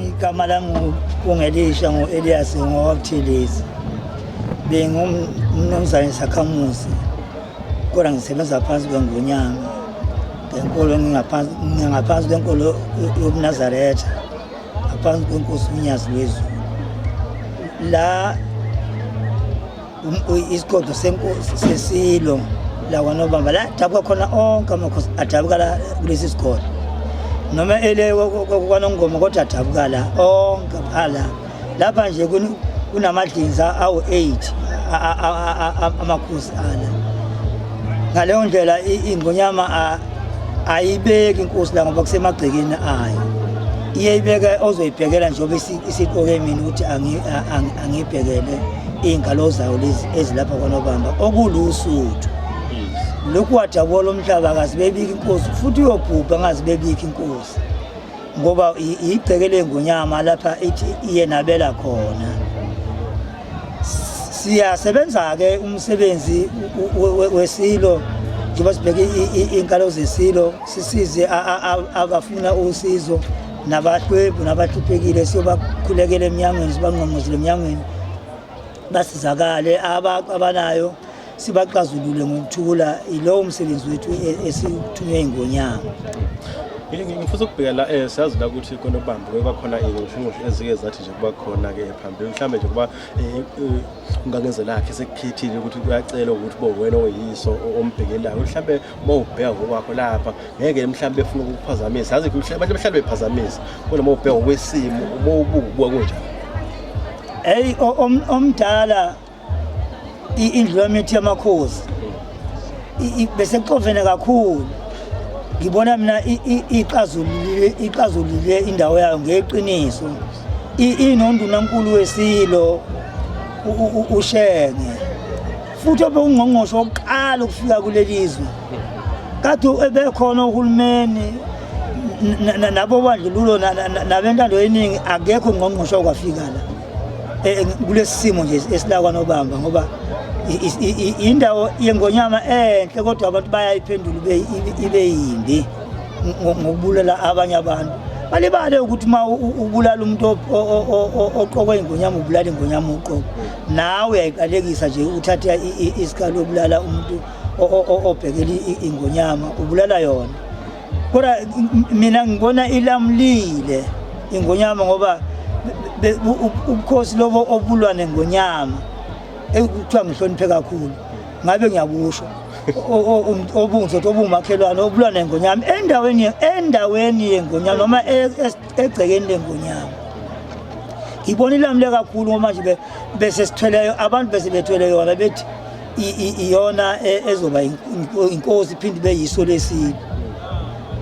igama lami kungelisha ngo-Elias ngowabuthilisi. Bengumnumzane Sakhamuzi, kodwa ngisebenza phansi kweNgonyama. Ngenkolo ngingaphansi kwenkolo yobuNazaretha, ngaphansi kwenkosi uNyazi Lwezulu. La isigodlo senkosi sesilo la kwaNobamba la dabuka khona onke amakhosi adabuka la kulesi sigodlo. Noma elewe kwaNongoma kodwa adabuka la onke phala. Lapha nje kunamadlinza awu-8 amakhosi ala. Ngaleyo ndlela iNgonyama ayibeki inkosi la ngoba kusemagcekeni ayo. Iyayibeka ozoyibhekela njengoba isiqoke mina ukuthi angibhekele ingalo zayo lezi ezilapha kwaNobamba okulusuthu. Lokhu wajabula umhlaba akazibebika inkosi futhi uyobhubha ngazibebika inkosi. Ngoba ibhekele iNgonyama lapha ethi iyenabela khona. Siyasebenza ke umsebenzi wesilo njengoba sibheke inkalo zesilo sisize abafuna usizo nabahlwempu nabahluphekile siyobakhulekela eminyangweni sibangqongqozele eminyangweni basizakale abanayo sibaxazulule ngokuthula. Ilowo umsebenzi wethu esithunywe iNgonyama. Ngifisa ukubheka la siyazi la ukuthi kwaNobamba kwakhona ingushungushu ezike zathi nje kuba khona ke phambili mhlambe nje kuba ungangenze lakhe sekukhethile ukuthi uyacela ukuthi bo wena oyiso ombhekelayo mhlambe mawubheka ngokwakho lapha ngeke mhlambe efuna ukuphazamisa yazi abantu mhlambe bephazamisa kodwa mawubheka ngokwesimo mawubuka kunjani. Hey omdala indlulamithi yamakhosi bese kuxovene kakhulu. Ngibona mina iqazulile indawo yayo ngeqiniso. Inondunankulu wesilo uShenge futhi obengqongqosho oqala ukufika kulelizwe. Kade ebekhona uhulumeni nabo bandlululo nabentando yeningi akekho ngqongqosho okwafika la kulesimo nje esila kwaNobamba ngoba indawo yeNgonyama enhle kodwa abantu bayayiphendula ibe yimbi ngokubulala abanye abantu. Balibale ukuthi uma ubulala umuntu oqokwe iNgonyama ubulala iNgonyama uqobo. Nawe uyayiqalekisa nje uthatha isikalo obulala umuntu obhekela iNgonyama ubulala yona. Kodwa mina ngibona ilamlile iNgonyama ngoba ubukhosi lobo obulwa neNgonyama ekuthiwa ngihloniphe kakhulu ngabe ngiyabusho obunzothi obumakhelwane obulwa neNgonyama endaweni yeNgonyama noma egcekeni leNgonyama. Ngibona ilamle kakhulu ngoba manje bese sithweleyo abantu bese bethwele yona bethi iyona ezoba inkosi iphinde beyiso lesilo.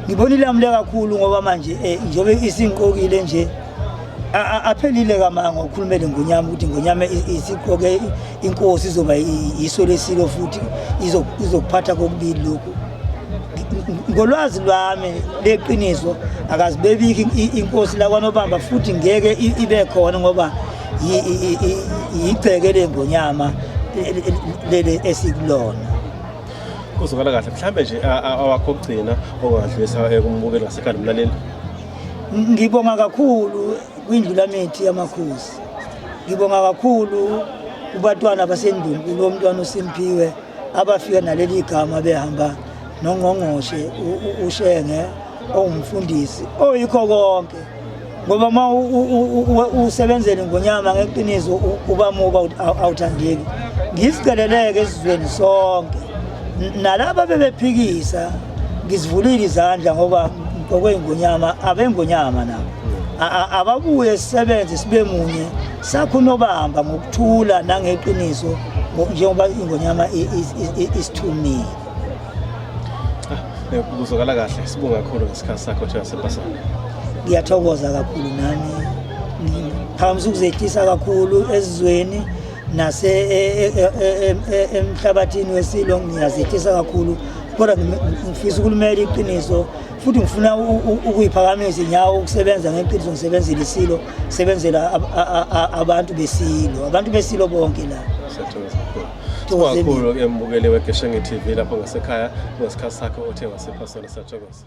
Ngibona ilamle kakhulu ngoba manje njobe isinqokile nje aphelile kamanga ukukhulumela iNgonyama ukuthi iNgonyama isiqoke inkosi izoba yiso lesilo futhi izokuphatha kokubili lokhu. Ngolwazi lwami leqiniso akazibebiki inkosi la kwaNobamba futhi ngeke ibe khona ngoba igceke leNgonyama lele esikulona. Kuzokala kahle mhlambe nje awakho ogcina ongadlulisa kumbukeli ngasekhaya nomlaleli. Ngibonga kakhulu kwindlulamithi yamakhosi. Ngibonga kakhulu kubatwana basendunkulu omntwana uSimphiwe abafika naleli gama behamba noNgqongqoshe uShenge ongumfundisi oyikho konke. Ngoba ma usebenzele iNgonyama ngeqiniso ubamuka awuthandeki. Ngisiceleleke esizweni sonke nalabo bebephikisa ngisivulile izandla ngoba okweNgonyama abeNgonyama nabo ababuye sisebenze sibe munye sakho uNobamba ngokuthula nangeqiniso njengoba iNgonyama isithumile. Kuzokala kahle sibonga kakhulu ngesikhathi sakho nje wasepasana. Ngiyathokoza kakhulu nami ngiphamisa ukuzehlisa kakhulu esizweni nase emhlabathini wesilo ngiyazehlisa kakhulu kodwa ngifisa ukulumela iqiniso futhi ngifuna ukuyiphakamisa inyawo ukusebenza ngeqiniso ngisebenzele isilo sebenzela abantu besilo bonke la. Siyathokoza kakhulu embukeli weGeshenge TV lapho ngasekhaya ngesikhathi sakho othe wasepasana siyathokoza.